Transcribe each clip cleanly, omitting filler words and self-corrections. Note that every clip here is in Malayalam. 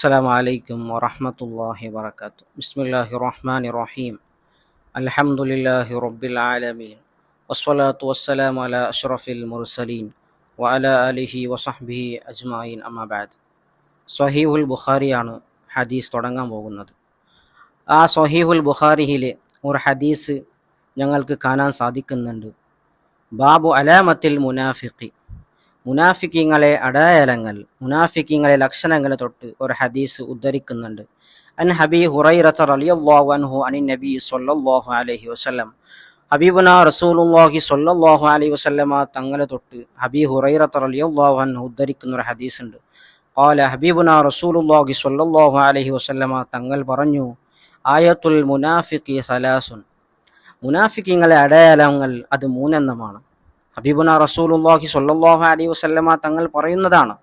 السلام عليكم ورحمة الله وبركاته. بسم الله الرحمن الرحيم. الحمد لله رب العالمين والصلاة والسلام على أشرف المرسلين وعلى آله وصحبه أجمعين أما بعد. സ്വഹീഹുൽ ബുഖാരിയാണ് ഹദീസ് തുടങ്ങാൻ പോകുന്നത്. ആ സ്വഹീഹുൽ ബുഖാരിയിലെ ഒരു ഹദീസ് ഞങ്ങൾക്ക് കാണാൻ സാധിക്കുന്നുണ്ട്. ബാബു അലാമത്തിൽ മുനാഫിഖി, മുനാഫിക്കീങ്ങളെ അടയാളങ്ങൾ, മുനാഫിക്കീങ്ങളെ ലക്ഷണങ്ങൾ തൊട്ട് ഒരു ഹദീസ് ഉദ്ധരിക്കുന്നുണ്ട്. അൻ ഹബീ ഹുറൈറത റളിയല്ലാഹു അൻഹു അനിൻ നബി സ്വല്ലല്ലാഹു അലൈഹി വസല്ലം, ഹബീബുനാ റസൂലുള്ളാഹി സ്വല്ലല്ലാഹു അലൈഹി വസല്ലമ തങ്ങളെ തൊട്ട് ഹബീ ഹുറൈറത റളിയല്ലാഹു അൻഹു ഉദ്ധരിക്കുന്ന ഒരു ഹദീസ് ഉണ്ട്. ഖാല ഹബീബുനാ റസൂലുള്ളാഹി സ്വല്ലല്ലാഹു അലൈഹി വസല്ലമ തങ്ങൾ പറഞ്ഞു, ആയത്തുൽ മുനാഫിഖി സലാസുൻ, മുനാഫിക്കീങ്ങളെ അടയാളങ്ങൾ അത് മൂന്നെണ്ണമാണ്. ഹബീബുനാ റസൂലുള്ളാഹി സ്വല്ലല്ലാഹു അലൈഹി വസല്ലമ തങ്ങൾ പറയുന്നതാണ്.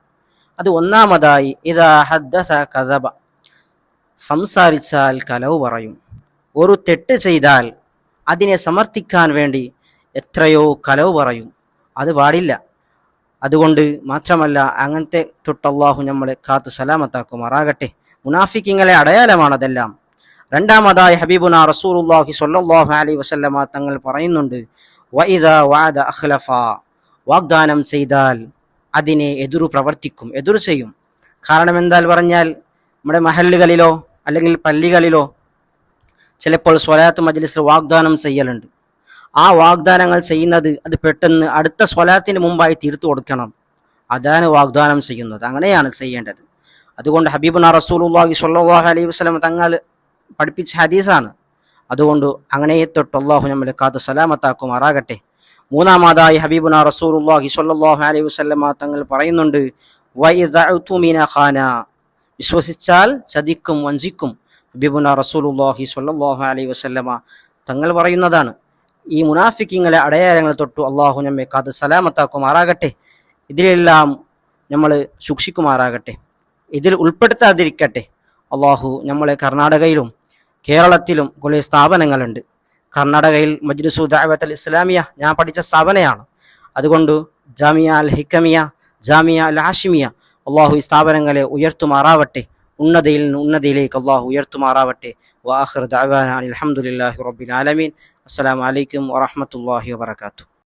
അത് ഒന്നാമതായി, ഇദാ ഹദ്ദസ കദബ, സംസാരിച്ചാൽ കലവ് പറയും. ഒരു തെറ്റ് ചെയ്താൽ അതിനെ സമർത്ഥിക്കാൻ വേണ്ടി എത്രയോ കലവ് പറയും. അത് പാടില്ല. അതുകൊണ്ട് മാത്രമല്ല, അങ്ങനത്തെ തൊട്ട് അല്ലാഹു നമ്മളെ കാത്തു സലാമത്താക്കുമാറാകട്ടെ. മുനാഫിക്കീങ്ങളെ അടയാളമാണതെല്ലാം. രണ്ടാമതായി ഹബീബുനാ റസൂലുള്ളാഹി സ്വല്ലല്ലാഹു അലൈഹി വസല്ലമ തങ്ങൾ പറയുന്നുണ്ട്, വഇദാ വഅദ അഖ്ലഫ, വാഗ്ദാനം ചെയ്താൽ അതിനെ എതിരു പ്രവർത്തിക്കും, എതിരു ചെയ്യും. കാരണം എന്താൽ പറഞ്ഞാൽ, നമ്മുടെ മഹല്ലുകളിലോ അല്ലെങ്കിൽ പള്ളികളിലോ ചിലപ്പോൾ സ്വലാത്ത് മജ്ലിസിൽ വാഗ്ദാനം ചെയ്യലുണ്ട്. ആ വാഗ്ദാനങ്ങൾ ചെയ്യുന്നത് അത് പെട്ടെന്ന് അടുത്ത സ്വലാത്തിന് മുമ്പായി തീർത്തു കൊടുക്കണം. അതാണ് വാഗ്ദാനം ചെയ്യുന്നത്. അങ്ങനെയാണ് ചെയ്യേണ്ടത്. അതുകൊണ്ട് ഹബീബുനാ റസൂലുള്ളാഹി സ്വല്ലല്ലാഹു അലൈഹി വസല്ലം തങ്ങൾ പഠിപ്പിച്ച ഹദീസാണ്. അതുകൊണ്ട് അങ്ങനെ തൊട്ട് അല്ലാഹു നമ്മളെ കാത്തു സലാമത്താക്കുമാറാകട്ടെ. മൂന്നാമതായി ഹബീബുനാ റസൂലുള്ളാഹി സ്വല്ലല്ലാഹു അലൈഹി വസല്ലമ തങ്ങൾ പറയുന്നുണ്ട്, വഇദാ ഉതുമിന ഖാന, വിശ്വസിച്ചാൽ ചതിക്കും, വഞ്ചിക്കും. ഹബീബുനാ റസൂലുള്ളാഹി സ്വല്ലല്ലാഹു അലൈഹി വസല്ലമ തങ്ങൾ പറയുന്നതാണ്. ഈ മുനാഫിക്കീങ്ങളെ അടയാളങ്ങൾ തൊട്ട് അല്ലാഹു നമ്മെ കാത്തു സലാമത്താക്കുമാറാകട്ടെ. ഇതിലെല്ലാം നമ്മൾ സൂക്ഷിക്കുമാറാകട്ടെ, ഇതിൽ ഉൾപ്പെടുത്താതിരിക്കട്ടെ. അല്ലാഹു നമ്മളെ കർണാടകയിലും കേരളത്തിലും കുറേ സ്ഥാപനങ്ങളുണ്ട്. കർണാടകയിൽ മജ്ലിസു ദഅവത്തുൽ ഇസ്ലാമിയ ഞാൻ പഠിച്ച സ്ഥാപനയാണ്. അതുകൊണ്ട് ജാമിയ അൽ ഹിക്കമിയ, ജാമിയ അൽ ഹാഷിമിയ, അള്ളാഹു ഈ സ്ഥാപനങ്ങളെ ഉയർത്തുമാറാവട്ടെ. ഉന്നതയിൽ നിന്ന് ഉന്നതിയിലേക്ക് അള്ളാഹു ഉയർത്തുമാറാവട്ടെ. വആഖിറു ദഅവാനാ അൽഹംദുലില്ലാഹി റബ്ബിൽ ആലമീൻ. അസ്സലാമു അലൈക്കും വറഹ്മത്തുള്ളാഹി വബറകാതുഹു.